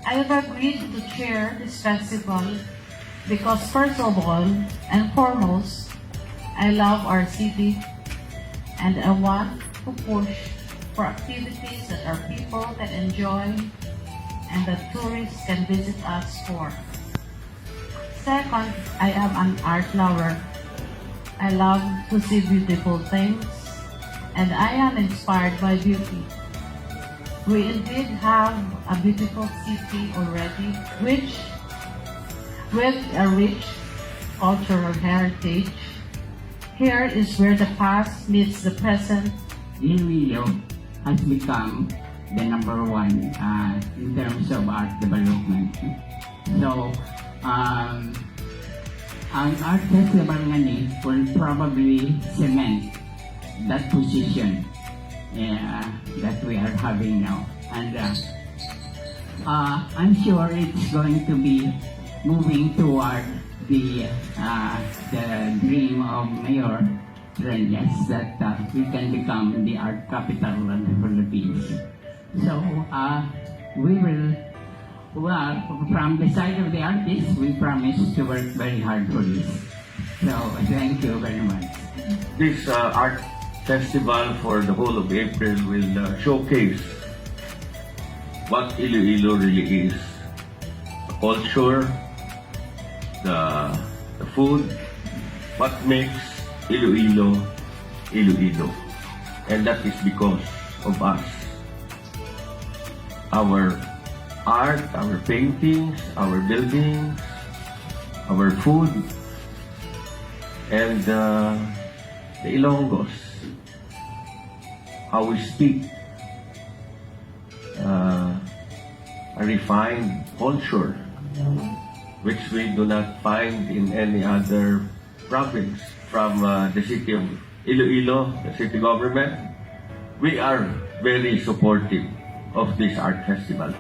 I have agreed to chair this festival because first of all and foremost, I love our city and I want to push for activities that our people can enjoy and that tourists can visit us for. Second, I am an art lover. I love to see beautiful things and I am inspired by beauty. We indeed have a beautiful city already, which with a rich cultural heritage. Here is where the past meets the present. Iloilo has become the number one in terms of art development. So, ang art festival nga ni will probably cement that position that we are having now. And I'm sure it's going to be moving toward the dream of Mayor Treñas that we can become the art capital of the Philippines. So we will, from the side of the artists, we promise to work very hard for this. So thank you very much. This art festival for the whole of April will showcase what Iloilo really is. The culture, the food, what makes Iloilo, Iloilo. And that is because of us. Our art, our paintings, our buildings, our food, and the Ilonggos, how we speak, a refined culture which we do not find in any other province. From the city of Iloilo, the city government, we are very supportive of this art festival.